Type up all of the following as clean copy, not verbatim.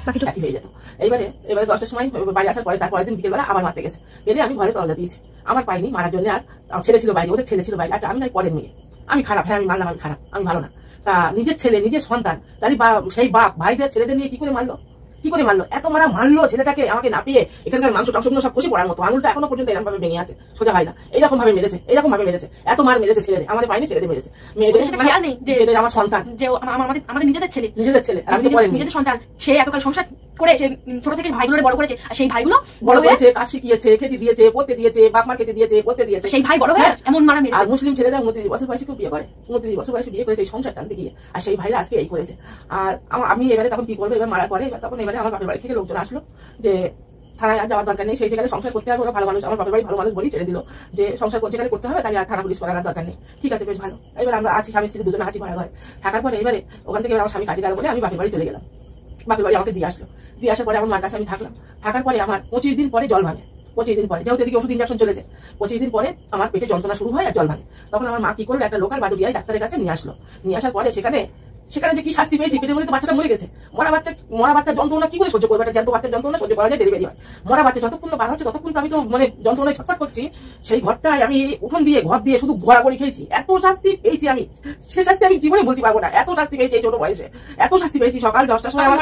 বাকি হয়ে যেত। এবারে 10টার সময় বাড়ি আসার পরে তারপরের দিন বিকেলবেলা আবার মারতে গেছে, গেলে আমি ঘরে দরজা দিয়েছি, আমার পাইনি, মারার জন্য আর ছেলে ছিল বাইরে, ওদের ছেলে ছিল বাইরে। আচ্ছা আমি নাই পরের মেয়ে, আমি খারাপ, হ্যাঁ আমি মানলাম আমি খারাপ, আমি ভালো না। তা নিজের ছেলে নিজের সন্তান তারই সেই বাপ ভাইদের ছেলেদের নিয়ে কি করে মারলো, কি করে মারলো, এত মারা মারলো ছেলেটাকে, আমাকে নাপিয়ে এখানকার মাংস টাংসগুলো সব খসে পড়ার মতো, আঙুলটা এখনো পর্যন্ত এরকম ভাবে ভেঙে আছে, সোজা হয় না, এইরকম ভাবে মেরেছে, এইরকম ভাবে মেরেছে, এত মার মেরেছে ছেলেদের, আমাদের পাইনি ছেলেদের মেরেছে, মেয়েদের আমার সন্তান, যে আমাদের নিজেদের ছেলে নিজেদের সন্তান, সে এতকাল সংসার করে ছোট থেকে ভাইগুলো বড় করেছে, আর সেই ভাইগুলো বড় হয়েছে, কাজ শিখিয়েছে, খেতে দিয়েছে, পড়তে দিয়েছে, বাপ মা খেতে দিয়েছে, পড়তে দিয়েছে, সেই ভাই বড় হয়ে এমন মারা মেরেছে। আর মুসলিম ছেলেরা 29 বছর বয়সে কেউ বিয়ে করে, 29 বছর বয়সে বিয়ে করেছে সংসার টানতে গিয়ে, আর সেই ভাইরা আজকে এই করেছে। আর আমি এবারে তখন কি করবো, এবার মারার পরে তখন এবারে আমার বাপের বাড়ি থেকে লোকজন আসলো যে থানায় যাওয়ার দরকার নেই, সেই জায়গায় সংসার করতে হবে, ওরা ভালো মানুষ, আমার বাপের বাড়ি ভালো মানুষ বলি ছেড়ে দিল যে সংসার যেখানে করতে হবে, তাই আর থানা পুলিশ করার দরকার নেই, ঠিক আছে বেশ ভালো। এবার আমরা আছি স্বামী স্ত্রী দুজনে আছি ভাড়া ঘরে থাকার পরে, এবারে ওখান থেকে আমার স্বামী কাজে গেল বলে আমি বাপের বাড়ি চলে গেলাম, বাপের বাড়ি আমাকে দিয়ে আসলো, দিয়ে আসার পরে আমার মার কাছে আমি থাকলাম, থাকার পরে আমার 25 দিন পরে জল ভাঙে, 25 দিন পরে, যেহেতু এদিকে ওষুধ ইঞ্জেকশন চলেছে, 25 দিন পরে আমার পেটে যন্ত্রণা শুরু হয় আর জল ভাঙে। তখন আমার মা কি করলো, একটা লোকাল বাদুড়িয়ায় ডাক্তারের কাছে নিয়ে আসলো, নিয়ে আসার পরে সেখানে যে কি শাস্তি পেয়েছি, পেটে বলে তো বাচ্চাটা মরে গেছে, মরা বাচ্চা যন্ত্রণা কি করে সহ্য করবে, একটা জ্যান্ত বাচ্চার যন্ত্রণা সহ্য করা যায়, ডেলিভারি হয়, মরা বাচ্চা যতক্ষণ বার হচ্ছে ততক্ষণ তো আমি তো মানে যন্ত্রণায় ছটফট করছি, সেই ঘরটায় আমি উঠোন দিয়ে ঘর দিয়ে শুধু ঘোরাঘুরি খেয়েছি, এত শাস্তি পেয়েছি আমি, সে শাস্তি আমি জীবনে বলতে পারবো না, এত শাস্তি পেয়েছি এই ছোট বয়সে, এত শাস্তি পেয়েছি। সকাল 10টার সময় আমার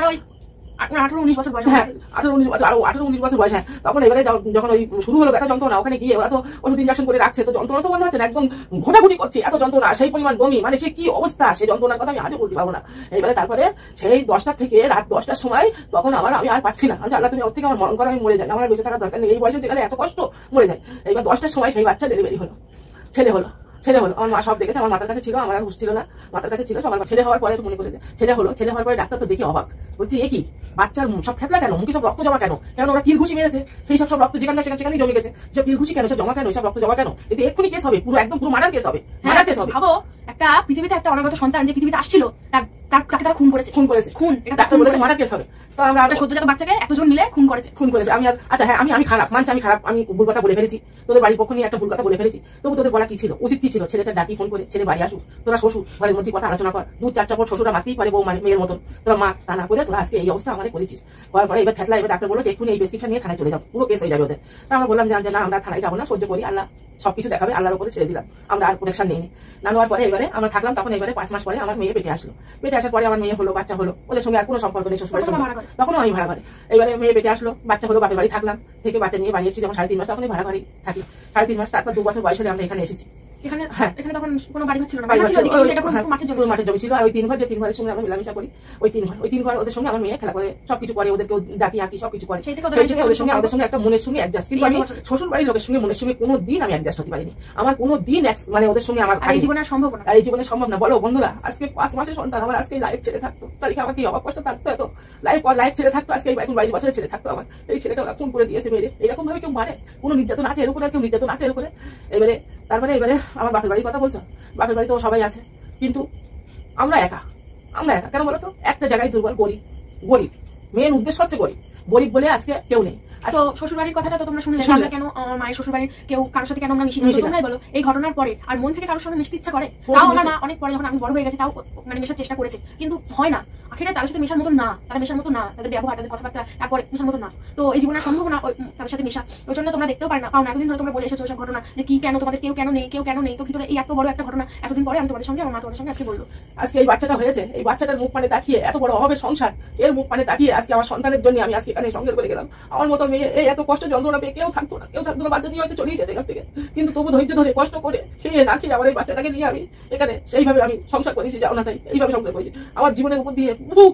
18-19 বছর বয়স, হ্যাঁ 18-19 বছর, আরো 18-19 বছর বয়স, হ্যাঁ তখন এবারে যখন ওই শুরু হলো ব্যথা যন্ত্রণা, ওখানে গিয়ে ওরা তো ওষুধ ইঞ্জেকশন করে রাখছে, তো যন্ত্রণা তো বন্ধ হচ্ছে না, একদম ঘোটাঘুটি করছি, এত যন্ত্রণা, সেই পরিমাণ বমি, মানে সে কি অবস্থা, সেই যন্ত্রণার কথা আমি আজও বলতে পারবো না। এবারে তারপরে সেই 10টা থেকে রাত 10টার সময় তখন আমি আর পাচ্ছি না, আমি আল্লাহ তুমি ওর থেকে আমার মরণ করে আমি মরে যাই, আমার বেঁচে থাকার দরকার নেই, এই বয়সে যেখানে এত কষ্ট মরে যায়। এবার 10টার সময় সেই বাচ্চা ডেলিভারি হলো, ছেলে হলো, আমার মা সব দেখেছে, আমার মাথার কাছে ছিল, আমার আর হুঁশ ছিল না, মাথার কাছে ছিল, সবার ছেলে হওয়ার পরে মনে করেছে ছেলে হলো, ছেলে হওয়ার পরে ডাক্তার তো দেখে অবাক, বলছি এ কি বাচ্চার সব থেতলা কেন, মুখে সব রক্ত জমা কেন, কারণ ওরা কিল ঘুষি মেরেছে, সেই সব রক্ত যেখানে সেখানেই জমে গেছে, সব কিল ঘুষি কেন, সব জমা কেন, সব রক্ত জমা কেন, এতে এক্ষুনি কেস হবে, পুরো একদম পুরো মার্ডার কেস হবে, মার্ডার কেস হবে। ভাবো একটা পৃথিবীতে একটা অনাগত সন্তান যে পৃথিবীতে আসছিল, তাকে তারা খুন করেছে, এটা ডাক্তার বলেছে মার্ডার কেস হবে। তো আমরা একটা সদ্যজাত বাচ্চাকে এতজন মিলে খুন করেছে। আমি আচ্ছা হ্যাঁ আমি খারাপ মানছি, আমি খারাপ, আমি ভুল কথা বলে ফেলেছি, তোদের বাড়ির পক্ষ নিয়ে একটা ভুল কথা বলে ফেলেছি, তবু তোদের বলা কি ছিল, উচিত কি ছিল, ছেলেটা ডাকি ফোন করে ছেলে বাড়ি আসুক, তোরা শ্বশুর ঘরের মধ্যে কথা আলোচনা কর, 2-4 চাপড় শ্বশুরা মারতেই পারে বউ মেয়ের মতন, তোরা মা তা না করে তোরা আজকে এই অবস্থা আমাদের করেছিস, করার পরে এবার থেতলা, এবার ডাক্তার বললো যে এক্ষুনি এই প্রেসক্রিপশন নিয়ে থানায় চলে যাও, পুরো কেস হয়ে যাবে ওদের। তা আমরা বললাম যে না আমরা থানায় যাবো না, সহ্য করি, আল্লাহ সবকিছু দেখাবে, আল্লাহর উপরে ছেড়ে দিলাম, আমরা আর প্রোটেকশন নেই। নানোয়ার পরে এবারে আমরা থাকলাম, তখন এবারে 5 মাস পরে আমার মেয়ে পেটে আসলো, পেটে আসার পরে আমার মেয়ে হলো, বাচ্চা হলো, ওদের সঙ্গে আর কোনো সম্পর্ক নেই, শ্বশুরের সঙ্গে, তখনও আমি ভাড়া ঘরে, এবারে মেয়ে পেটে আসলো, বাচ্চা হলো, বাপের বাড়ি থাকলাম, থেকে বাচ্চা নিয়ে বাড়ি এসেছি যখন 3.5 মাস, তখনই ভাড়া ঘরে থাকি, 3.5 মাস, তারপর 2 বছর বয়স হলে আমরা এখানে এসেছি। এখানে তখন কোনো বাড়ি ছিল না, মাঠের জমি ছিল, আর ওই 3 ঘর, যে 3 ঘরের সঙ্গে আমরা মেলামেশা করি, ওই 3 ঘর ওদের সঙ্গে আমার মেয়ে খেলা করে, সবকিছু করে, ওদেরকেও ডাকি আঁকি সবকিছু করে, সেই থেকে ওদের সঙ্গে আমাদের সঙ্গে একটা মনের সঙ্গে অ্যাডজাস্ট। কিন্তু আমি শ্বশুর বাড়ির লোকের সঙ্গে মনের সঙ্গে কোনোদিন আমি অ্যাডজাস্ট হতে পারিনি, আমার কোনোদিন মানে ওদের সঙ্গে আমার এই জীবনের সম্ভব না, এই জীবনে সম্ভব না। বলো বন্ধুরা, আজকে 5 মাসের সন্তান আমার, আজকে লাইফ ছেড়ে থাকতো, তারিখে আমাকে অবাক কষ্ট থাকতো, এত লাইফ ছেড়ে থাকতো, আজকে 22 বছরের ছেলে থাকতো আমার, এই ছেলেটা ওরা খুন করে দিয়েছে মেরে, এরকম ভাবে কেউ মারে, কোনো নির্যাতন আছে এর উপরে, কেউ নির্যাতন আছে এর উপরে। তারপরে আমার বাপের বাড়ির কথা বলছো, বাপের বাড়ি তো সবাই আছে, কিন্তু আমরা একা কেন বলো তো, একটা জায়গায় দুর্বল, গরিব, মেন উদ্দেশ্য হচ্ছে গরিব বলে আজকে কেউ নেই। তো শ্বশুর বাড়ির কথাটা তো তোমরা শুনলে, আমরা কেন আমার মায়ের শ্বশুর বাড়ির কেউ কারোর সাথে কেন আমরা মিশি না, তোমরাই বলো। এই ঘটনার পরে আর মন থেকে কারোর সঙ্গে মিশতে ইচ্ছা করে, তাও আমার মা অনেক পরে যখন আমি বড় হয়ে গেছি, তাও মানে মেশার চেষ্টা করেছে, কিন্তু হয় না, আখেরে তাদের সাথে মেশার মতো না, তাদের ব্যবহার, তাদের কথাবার্তা, তারপরে মেশার মতো না, তো এই জীবনের সম্ভব না তাদের সাথে মেশা। ওই জন্য তোমরা দেখতেও পাও না, এতদিন ধরে তোমরা বলে এসেছো ওইসব ঘটনা, যে কি কেন তোমাদের কেউ কেন নেই, তো ভিতরে এই এত বড় একটা ঘটনা এতদিন পরে আমি তোমাদের সঙ্গে, আমার মা তোমাদের সঙ্গে আজকে বললো, আজকে এই বাচ্চাটা হয়েছে, এই বাচ্চাটার মুখ পানে তাকিয়ে, এত বড় অভাবের সংসার, এর মুখ পানে তাকিয়ে আজকে আমার সন্তানের জন্য আমি আজকে এখানে সংসার করে গেলাম। আমার মতো মেয়ে এই এত কষ্ট যন্ত্রণা পেয়ে কেউ থাকতো না, বাচ্চা নিয়ে হয়তো চলেই যেত এখান থেকে, কিন্তু তবু ধৈর্য ধরে কষ্ট করে খেয়ে না খেয়ে আমার এই বাচ্চাটাকে নিয়ে আমি এখানে সেইভাবে আমি সংসার করেছি, যাও না তাই এইভাবে সংসার করেছি। আমার জীবনের উপর দিয়ে বহু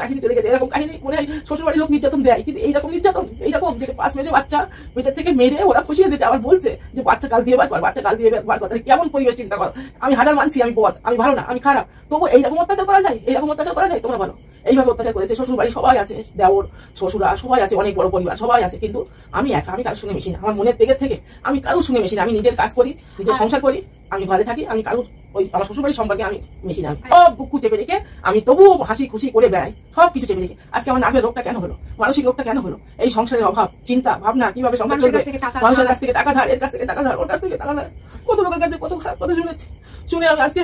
কাহিনী চলে গেছে, এরকম কাহিনী মনে হয় শ্বশুর বাড়ির লোক নির্যাতন দেয়, কিন্তু এইরকম নির্যাতন, এইরকম যে 5 মাসে বাচ্চা পেটের থেকে মেরে ওরা খুশিয়ে দিয়েছে, আবার বলছে যে বাচ্চা কাল দিয়ে বার কর, কেমন পরিবেশ চিন্তা কর। আমি হাজার মানছি আমি পথ, আমি ভালো না, আমি খারাপ, তবু এইরকম অত্যাচার করা যায়, তোমরা বলো, এইভাবে অত্যাচার করেছে। শ্বশুর বাড়ি সবাই আছে, দেওর শ্বশুরা সবাই আছে, অনেক বড় পরিবার সবাই আছে, কিন্তু আমি একা, আমি কারোর সঙ্গে মিশি না, আমার মনের পেগের থেকে আমি কারোর সঙ্গে মিশি না, আমি নিজের কাজ করি, নিজের সংসার করি, আমি ঘরে থাকি, আমি কারোর ওই আমার শ্বশুর বাড়ির সম্পর্কে আমি মিশি না, সব বুকু চেপে রেখে আমি তবুও হাসি খুশি করে বেড়াই, সবকিছু চেপে রেখে। আজকে আমার নাকের রোগটা কেন হলো, মানসিক রোগটা কেন হলো, এই সংসারের অভাব, চিন্তা ভাবনা, কিভাবে সংসার চলবে, মানুষের কাছ থেকে টাকা ধার, এর কাছ থেকে টাকা ধার, ওর কাছ থেকে টাকা ধার, কত লোকের কাছে কত খারাপ কথা শুনেছি, শুনে আমি আজকে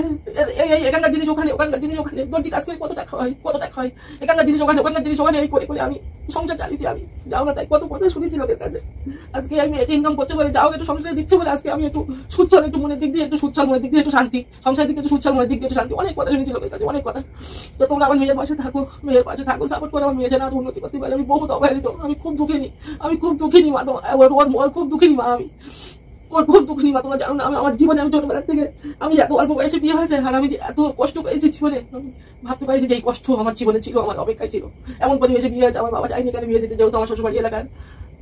এখানকার জিনিস ওখানে, ওখানকার জিনিস ওখানে, দর্জি কাজ করে কত টাকা হয়, কত টাকা হয়, এখানকার জিনিস ওখানে, ওখানকার জিনিস ওখানে, আমি করে করে আমি সংসার চালিয়েছি। আমি যাও না তাই কত কথা শুনেছি লোকের কাছে। আজকে আমি এটা ইনকাম করতে বলে, যাও একটু সংসারে দিচ্ছে বলে আজকে আমি একটু সুচ্ছল, একটু মনের দিক দিয়ে একটু সুচ্ছল, মনের দিক দিয়ে একটু শান্তি, সংসারের দিকে একটু সুচ্ছল, মনের দিক দিয়ে একটু শান্তি। অনেক কথা শুনেছি লোকের কাছে, অনেক কথা। তো তোমরা আমার মেয়ের পাশে থাকো, মেয়ের পাশে থাকো, সাপোর্ট করো। আমার মেয়ে যেন আরো উন্নতি করতে পারে। আমি বহুত অবহেলিত, আমি খুব দুঃখিনী, আমি খুব দুঃখিনী মা, ওর খুব দুঃখিনী মা, আমি ওর খুব দুঃখিনী মা। তোমরা জানো না আমার জীবনে, আমি ছোটবেলার থেকে আমি এত অল্প বয়সে বিয়ে হয়েছে, আর আমি যে এত কষ্ট পেয়েছি জীবনে, ভাবতে পারি যে এই কষ্ট আমার জীবনে ছিল, আমার অপেক্ষায় ছিল। এমন পরিবেশে বিয়ে হয়েছে, আমার বাবা চাইনি কেন বিয়ে দিতে, যেহেতু আমার শ্বশুরবাড়ি এলাকার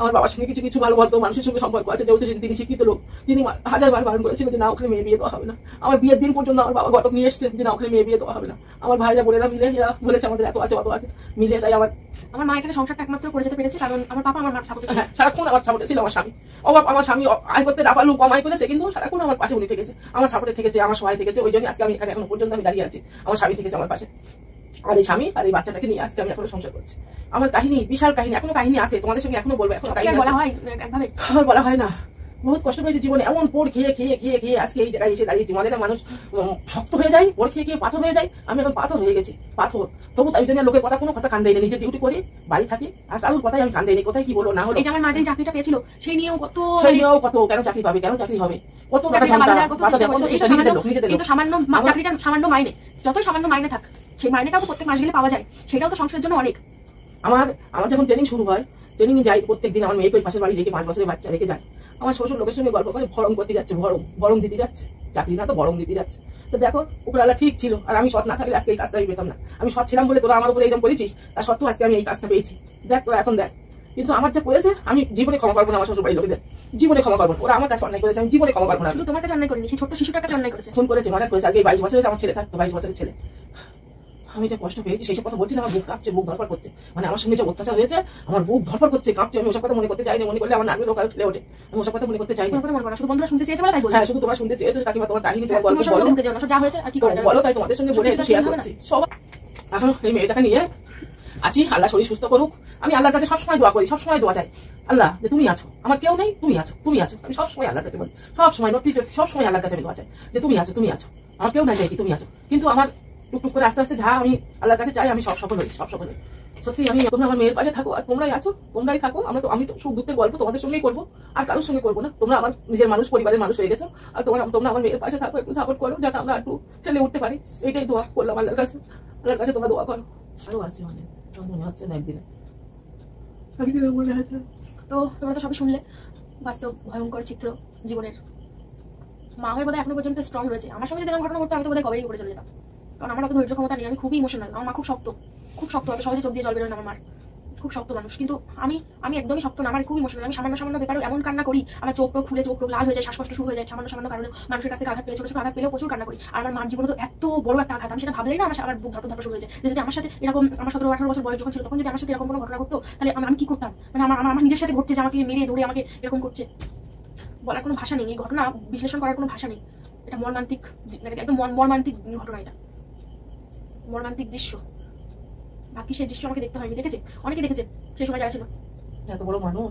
আমার বাবার সঙ্গে কিছু কিছু ভালো ভদ্র মানুষের সঙ্গে সম্পর্ক আছে, যেহেতু তিনি শিক্ষিত লোক, তিনি হাজারবার বারণ করেছিলেন যে না ওখানে মেয়ে বিয়ে দেওয়া হবে না। আমার বিয়ের দিন পর্যন্ত আমার বাবা ঘটক নিয়ে এসছে যে না ওখানে মেয়ে বিয়ে দেওয়া হবে না। আমার ভাইরা বোনেরা মিলে এরা বলেছে আমাদের এত আছে অত আছে মিলে, তাই আমার মা এখানে সংসারটা একমাত্র করে যেতে পেরেছে কারণ আমার পাপা আমার মার সাপোর্ট ছিল। সারাক্ষণ আমার সাপোর্টে ছিল আমার স্বামী। আমার স্বামী আয় করতে রাপালু কম আয় করেছে, কিন্তু সারাক্ষণ আমার পাশে উনি থেকেছে, আমার সাপোর্টে থেকেছে, আমার সহায় থেকেছে। ওই জন্য আজকে আমি এখানে এখনো পর্যন্ত আমি দাঁড়িয়ে আছি। আমার স্বামী থেকেছে আমার পাশে, আর এই স্বামী আর এই বাচ্চাটাকে নিয়ে আজকে আমি এখনো সংসার করছি। আমার কাহিনী বিশাল কাহিনী, এখনো কাহিনী আছে তোমাদের সঙ্গে, এখনো বলবো। এখনো কাহিনী বলা হয় না, বহুত কষ্ট পেয়েছে জীবনে। এমন পোড় খেয়ে খেয়ে খেয়ে খেয়ে আজকে এই জায়গায় এসে দাঁড়িয়েছি। মানে মানুষ শক্ত হয়ে যায়, পোড় খেয়ে খেয়ে পাথর হয়ে যায়, আমি এখন পাথর হয়ে গেছি, পাথর। তবু তাই জন্য লোকের কথা কোনো কথা কান দেয়নি, নিজের ডিউটি করি, বাড়ি থাকি, আর কারোর কথাই আমি কান দেয়নি। কোথায় কি বলো না হলো, আমার মাঝে চাকরিটা পেয়েছিল সেই নিয়েও কত কেন চাকরি পাবে, কেন চাকরি হবে, কত নিজেদের সামান্য চাকরিটা, সামান্য মাইনে, যতই সামান্য মাইনে থাক, সেই মাইনেটাও প্রত্যেক মাস গেলে পাওয়া যায়, সেটাও তো সংসারের জন্য অনেক। আমার যখন ট্রেনিং শুরু হয়, ট্রেনিং এ যাই প্রত্যেকদিন, আমার মেয়েকে পাশের বাড়ি রেখে 5 বছরের বাচ্চা রেখে যায়। আমার শ্বশুর লোকের সঙ্গে গল্প করে ভরম করতে যাচ্ছে, ভরম দিতে যাচ্ছে, চাকরি না তো ভরম দিতে যাচ্ছে। তো দেখো উপরওয়ালা ঠিক ছিল, আর আমি সৎ না থাকলে আজকে এই কাজটা আমি পেতাম না। আমি সৎ ছিলাম বলে তোরা আমার উপরে এরকম করেছিস, তার সত্ত্বেও আজকে আমি এই কাজটা পেয়েছি। দেখ তোরা এখন দেখ, কিন্তু আমার যা করেছে আমি জীবনে ক্ষমা করবো না। আমার শ্বশুর বাড়ির লোকেদের জীবনে ক্ষমা করবো না। ওরা আমার কাছে অন্যায় করেছে, আমি জীবনে ক্ষমা করবো না। শুধু তোমার কাছে অন্যায় করিনি, সেই ছোট্ট শিশুটার কাছে অন্যায় করেছে, ফোন করেছে, মার্ডার করেছে। আগে 22 বছরের আমার ছেলে থাকতো, 22 বছরের ছেলে। আমি যে কষ্ট পেয়েছি সেই সব কথা বলছি না, আমার বুক কাঁপছে, বুক ধরপড় করছে। মানে আমার সঙ্গে যে অত্যাচার হয়েছে, আমার বুক ধরপড় করছে, কাঁপছে। আমি ওসব কথা মনে করতে চাইনি, মনে করলে আমার নার্ভের রোগ খুলে ওঠে। আমি ওসব কথা মনে করতে চাইনি। শুধু বন্ধুরা শুনতে চেয়েছে বলে তাই বলি। হ্যাঁ, শুধু তোমরা শুনতে চেয়েছো কাকিমা, তোমার কাহিনী, তোমার গল্প বলো, যা হয়েছে আর কি করা যাবে বলো, তাই তোমাদের সঙ্গে বলে একটু শেয়ার করছি সব। এখন এই মেয়েটাকে নিয়ে আছি, আল্লাহ শরীর সুস্থ করুক। আমি আল্লাহর কাছে সবসময় দোয়া করি, সবসময় দোয়া চাই, আল্লাহ যে তুমি আছো, আমার কেউ নেই, তুমি আছো, তুমি আছো। আমি সবসময় আল্লাহর কাছে বলি, সবসময় সবসময় আল্লাহর কাছে আমি দোয়া চাই যে তুমি আছো, তুমি আছো, আমার কেউ নাই, চাই তুমি আছো। কিন্তু আমার টুকটুক করে আস্তে আস্তে যা আমি আল্লাহর কাছে চাই, আমি সব সফল হই, সব সফল হই। সত্যি আমি, তোমরা আমার মেয়ের পাশে থাকো, আর তোমরাই আছো, তোমরাই থাকো। আমি তো সুখ দুঃখের গল্প তোমাদের সঙ্গেই করবো, আর কারোর সঙ্গে করবো না। তোমরা আমার নিজের মানুষ, পরিবারের মানুষ হয়ে গেছো, আর তোমরা আমার মেয়ের পাশে থাকো, একটু সাপোর্ট করো, যাতে আমরা একটু চলে উঠতে পারি। এইটাই দোয়া করলাম আল্লাহর কাছে। আল্লাহর কাছে তোমরা দোয়া করো। আরো আছে অনেক, মনে হচ্ছে না একদিনে মনে হচ্ছে। তো তোমরা তো সবই শুনলে, বাস্তব ভয়ঙ্কর চিত্র জীবনের। মা হয়ে বোধহয় এখনো পর্যন্ত স্ট্রং রয়েছে। আমার সঙ্গে যদি এরকম ঘটনা ঘটতো আমি তো বোধহয় কবেই উপরে চলে যেতাম, কারণ আমার অত ধৈর্য ক্ষমতা নেই। আমি খুবই ইমোশনাল, আমার মা খুব শক্ত, খুব শক্ত, অত সহজে চোখ দিয়ে জল বেরোয় না আমার মার, খুব শক্ত মানুষ। কিন্তু আমি একদমই শক্ত না, আমার খুব ইমোশনাল। আমি সামান্য ব্যাপারে এমন কান্না করি, আমার চোখ খুলে, চোখ লাল হয়ে যায়, শ্বাসকষ্ট শুরু হয়ে যায় সামান্য কারণে। মানুষের কাছ থেকে আঘাত পেলে, ছোট ছোট আঘাত পেলেও প্রচুর কান্না করি। আর আমার মার জীবনে তো এত বড় একটা আঘাত, আমি সেটা ভাবলেই না আমার বুক ধরপড় শুরু হয়ে যায়। যদি আমার সাথে এরকম, আমার 17-18 বছর বয়স যখন ছিল, তখন যদি আমার সাথে এরকম কোনো ঘটনা ঘটতো, তাহলে আমি কি করতাম? মানে আমার নিজের সাথে ঘটছে যে আমাকে মেরে ধরে আমাকে এরকম করছে, বলার কোনো ভাষা নেই। এই ঘটনা বিশ্লেষণ করার কোনো ভাষা নেই। এটা মর্মান্তিক, একদম মর্মান্তিক ঘটনা, এটা মর্মান্তিক দৃশ্য। বাকি সেই দৃশ্য আমাকে দেখতে হয়নি, দেখেছে অনেকে দেখেছে সেই সময় যারা ছিল। এত বড় মানুষ,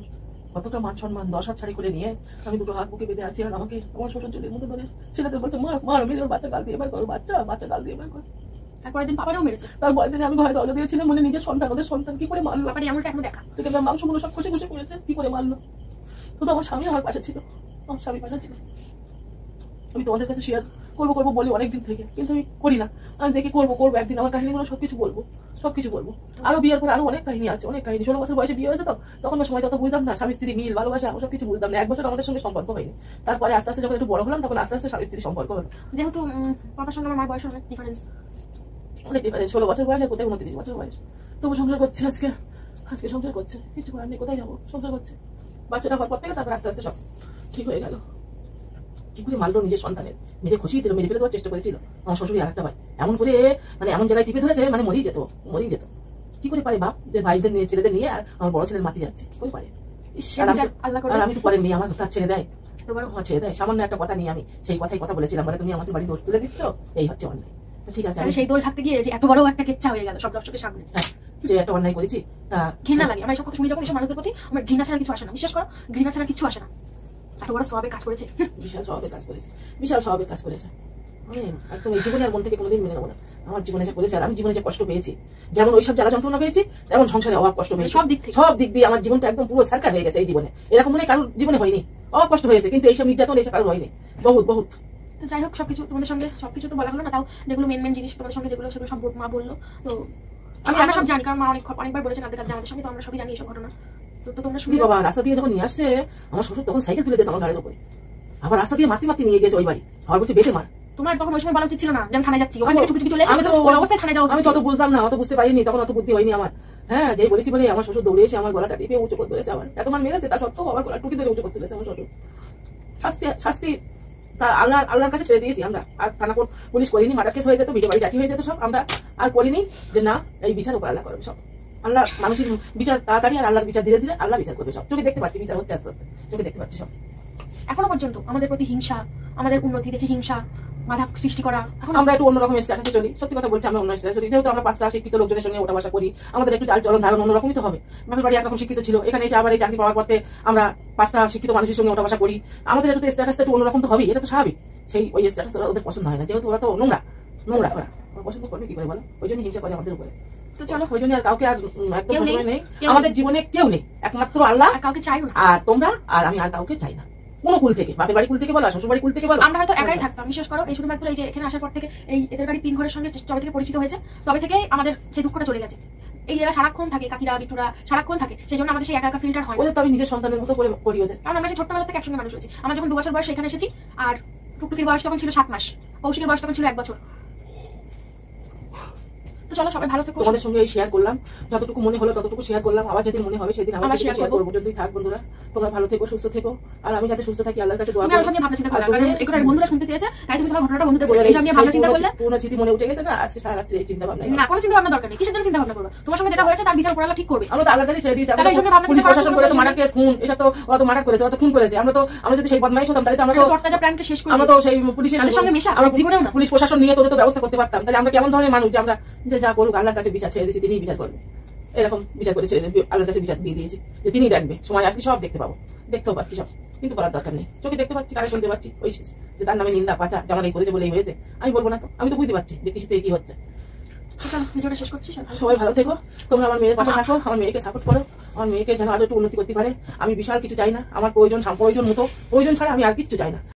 কতটা মান সম্মান, 10 হাত ছাড়ি করে নিয়ে আমি দুটো হাত বুকে বেঁধে আছি, আর আমাকে আমার শ্বশুর চুলের মধ্যে ধরে ছেলেদের বলছে মার, মেরে ওর বাচ্চা গাল দিয়ে বের করো, বাচ্চা গাল দিয়ে বের করো। তারপরের দিন পাপারেও মেরেছে। তারপরের দিন আমি ঘরে দরজা দিয়েছিলাম, মনে নিজের সন্তান, ওদের সন্তান কি করে মারলো, পাপারি এমনটা এখন দেখা। এখানে মাংসগুলো সব খুশি করেছে, কি করে মারলো। শুধু আমার স্বামী আমার পাশে ছিল, আমার স্বামী পাশে ছিল। আমি তোমাদের কাছে শেয়ার করবো বলি অনেকদিন থেকে, কিন্তু আমি করি না। আমি দেখি করবো একদিন আমার কাহিনীগুলো সবকিছু বলবো। আরো বিয়ের পর আরো অনেক কাহিনী আছে, অনেক কাহিনী। 16 বছর বয়সে বিয়ে হয়েছে, তো তখন সময় তত বুঝতাম না স্বামী স্ত্রী মিল, ভালোবাসা, আমি সবকিছু বুঝতাম না। 1 বছর আমাদের সঙ্গে সম্পর্ক হয়নি। তারপরে আস্তে আস্তে যখন একটু বড় হলাম, তখন আস্তে আস্তে স্বামী স্ত্রী সম্পর্ক হলো। যেহেতু বাবার সঙ্গে আমার বয়স অনেক ডিফারেন্স, 16 বছর বয়স আর কোথায় 29 বছর বয়স। তবু সংসার করছে, আজকে সংসার করছে, কিছু করার নেই, কোথায় যাবো, সংসার করছে। বাচ্চাটা হওয়ার পর থেকে তারপর আস্তে আস্তে সব ঠিক হয়ে গেল। কি করে মারলো নিজের সন্তানের, মেরে খুশিয়ে দিল, মেরে ফেলে দেওয়ার চেষ্টা করেছিল। আমার শ্বশুরি আর একটা ভাই এমন করে, মানে এমন জায়গায় টিপে ধরেছে, মানে মরেই যেত। কি করে পারে বাপ যে ভাইদের নিয়ে, ছেলেদের নিয়ে আর আমার বড় ছেলের মাতি যাচ্ছে, কি করে পারে? আর আমি তো পরে মেয়ে, আমার তার ছেড়ে দেয়, আমার ছেড়ে দেয়। সামান্য একটা কথা নিয়ে আমি সেই কথা বলেছিলাম, মানে তুমি আমাদের বাড়ি দোষ তুলে দিচ্ছ, এই হচ্ছে অন্যায়। ঠিক আছে, সেই দোল থাকতে গিয়ে যে এত বড় একটা কেচ্ছা হয়ে গেল সব দর্শকের সামনে। হ্যাঁ, যে একটা অন্যায় করেছি, তা ঘৃণা লাগে আমার। সব কথা শুনি যখন এসব মানুষদের প্রতি আমার ঘৃণা ছাড়া কিছু আসে না। বিশ্বাস করো, ঘৃণা ছাড়া কিছু আসে না। এত বড় স্বভাবের কাজ করেছে, বিশাল স্বভাবের কাজ করেছে, বিশাল স্বভাবের কাজ করেছে। আমি একদম এই জীবনে আর মন থেকে কোনোদিন মেনে নেবো না। আমার জীবনে যা করেছে, আর আমি জীবনে যে কষ্ট পেয়েছি, যেমন ওইসব জ্বালা যন্ত্রণা পেয়েছি, তেমন সংসারে অভাব কষ্ট পেয়েছি। সব দিক দিয়ে আমার জীবনটা একদম পুরো সার্কার হয়ে গেছে এই জীবনে। এরকম মনে কারোর জীবনে হয়নি, অভাব কষ্ট হয়েছে, কিন্তু এইসব নির্যাতন এইসব কারোর হয়নি। বহুত বহুত। তো যাই হোক, সবকিছু তোমাদের সঙ্গে সবকিছু তো বলা হলো না, তাও যেগুলো মেন জিনিস তোমাদের সঙ্গে যেগুলো, সেগুলো সব মা বললো। তো আমরা সব জানি, কারণ মা অনেকবার বলেছেন কাঁদতে কাঁদতে আমাদের সঙ্গে, তো আমরা সবই জানি এইসব ঘটনা। তো তোমরা শুনি। বাবা রাস্তা দিয়ে যখন নিয়ে আসছে আমার শ্বশুর, তখন সাইকেল তুলে দিয়েছে আমার গাড়ির উপরে, আবার রাস্তা দিয়ে মারতে মারতে নিয়ে গেছে ওই বাড়ি, আবার বলছে বেঁধে মার। তোমার তখন ওই সময় বলা উচিত ছিল না যে আমি থানায় যাচ্ছি, ওখান থেকে চুপি চুপি চলে এসে আমি তো ওই অবস্থায় থানায় যাওয়া উচিত। আমি অত বুঝলাম না, অত বুঝতে পারিনি, তখন অত বুদ্ধি হয়নি আমার। হ্যাঁ, যেই বলেছি বলে আমার শ্বশুর দৌড়ে এসে আমার গলাটা টিপে উঁচু করে ধরেছে। আমার এত মান মেরেছে, তার সত্ত্বেও আবার গলা টুকি ধরে উঁচু করতে দিয়েছে আমার শ্বশুর। শাস্তি তা আল্লাহর কাছে ছেড়ে দিয়েছি আমরা। আর থানা পুলিশ করিনি, মার্ডার কেস হয়ে যেত, ভিডিও বাড়ি জাতি হয়ে যেত, সব আমরা আর করিনি। যে না, এই বিচার উপর আল্লাহ করবে সব। আল্লাহ মানুষের বিচার তাড়াতাড়ি, আর আল্লাহর বিচার ধীরে ধীরে আল্লাহ বিচার করবে সব। চোখে দেখতে পাচ্ছি বিচার হচ্ছে, আস্তে আস্তে চোখে দেখতে পাচ্ছি সব। এখনো পর্যন্ত আমাদের প্রতি হিংসা, আমাদের উন্নতি দেখে হিংসা, বাধা সৃষ্টি করা। এখন আমরা একটু অন্যরকম স্ট্যাটাসে চলি, সত্যি কথা বলছি, আমরা অন্য স্ট্যাটাসে চলি। যেহেতু আমরা 5টা শিক্ষিত লোকজনের সঙ্গে ওঠা বসা করি, আমাদের একটু চাল চলন ধারণ অন্যরকমই তো হবে। বাপের বাড়ি একরকম শিক্ষিত ছিল, এখানে এসে আবার এই চাকরি পাওয়ার পরে আমরা 5টা শিক্ষিত মানুষের সঙ্গে ওঠা বসা করি, আমাদের একটু স্ট্যাটাসটা একটু অন্যরকম তো হবেই, এটা তো স্বাভাবিক। সেই ওই স্ট্যাটাস ওদের পছন্দ হয় না, যেহেতু ওরা তো নোংরা নোংরা, ওরা পছন্দ করবে কি করে বলো? ওই জন্য হিংসা করে আমাদের উপরে। তো চলো, ওই জন্য আর কাউকে আর একদম সবসময় নেই আমাদের জীবনে, কেউ নেই, একমাত্র আল্লাহ। কাউকে চাইও না, আর তোমরা আর আমি আর কাউকে চাই না, কোনো কুল থেকে, বাপের বাড়ি কুল থেকে বলো, শ্বশুর বাড়ি কুল থেকে বলো। আমরা হয়তো একাই থাকতাম, বিশ্বাস করো। এই শুধুমাত্র এই যে এখানে আসার পর থেকে, এই এদের বাড়ি 3 ঘরের সঙ্গে যবে থেকে পরিচিত হয়েছে, তবে থেকে আমাদের সেই দুঃখটা চলে গেছে। এই এরা সারাক্ষণ থাকে, কাকিরা বিটুরা সারাক্ষণ থাকে, সেই জন্য আমাদের সেই একা একা ফিল্টার হয়। ওদের তো আমি নিজের সন্তানের মতো করে করি ওদের, কারণ আমরা সেই ছোট্টবেলা থেকে একসঙ্গে মানুষ হয়েছি। আমার যখন 2 বছর বয়স এখানে এসেছি, আর টুকটুকির বয়স তখন ছিল 7 মাস, কৌশিকের বয়স তখন ছিল 1 বছর। তো চলো, সবাই ভালো থেকো। তোমাদের সঙ্গে শেয়ার করলাম, যতটুকু মনে হলো ততটুকু শেয়ার করলাম। আবার যেদিন মনে হবে সেদিন আবার শেয়ার করবো। যদি থাক বন্ধুরা, তোমরা ভালো থেকো, সুস্থ থেকো, আর আমি যাতে সুস্থ থাকি আল্লাহর কাছে দোয়া করব। আমি ভাবনা চিন্তা করলাম, কারণ এগুলো বন্ধুরা শুনতে চেয়েছে, তাই তুমি তোমার ঘটনাটা বন্ধুদের বলে। এই যে আমি ভাবনা চিন্তা করলে পুরো স্মৃতি মনে উঠে গেছে না, আজকে সারা রাত এই চিন্তা ভাবনা। না, কোনো চিন্তা ভাবনা দরকার নেই। কিসের জন্য চিন্তা ভাবনা করবে? তোমার সঙ্গে যেটা হয়েছে তার বিচার আল্লাহ ঠিক করবে। আমরা তো আল্লাহর কাছে ছেড়ে দিয়েছি। পুলিশ প্রশাসন করে তো মার্ডার কেস, খুন, এসব তো ওরা তো মার্ডার করেছে, ওরা তো খুন করেছে। আমরা যদি সেই বদমাইশ হতাম, তাহলে তো আমরা তো তরতাজা প্রাণকে শেষ করে, আমরা তো সেই পুলিশের সঙ্গে মেশা আমরা জীবনেও না। পুলিশ প্রশাসন নিয়ে তোদের তো ব্যবস্থা করতে পারতাম। তাহলে আমরা কেমন ধরনের মানুষ যে আমরা যে যা করুক আল্লাহর কাছে বিচার ছেড়ে দিয়েছি, তিনিই বিচার করবেন। এরকম বিচার করে ছেড়ে আল্লাহর কাছে বিচার দিয়ে দিয়েছি যে তিনি দেখবে, সময় আসলে সব দেখতে পাবো, দেখতেও পাচ্ছি সব, কিন্তু বলার দরকার নেই। চোখে দেখতে পাচ্ছি, কানে শুনতে পাচ্ছি, ওই শেষ। যে তার নামে নিন্দা পাচা যেমন এই করেছে বলেই হয়েছে, আমি বলবো না তো, আমি তো বুঝতে পারছি যে কিসে থেকে কি হচ্ছে। ভিডিওটা শেষ করছি। সবাই ভালো থেকো, তোমরা আমার মেয়ের পাশে থাকো, আমার মেয়েকে সাপোর্ট করো, আমার মেয়েকে যেন আরো একটু উন্নতি করতে পারে। আমি বিশাল কিছু চাই না, আমার প্রয়োজন মতো, প্রয়োজন ছাড়া আমি আর কিচ্ছু চাই না।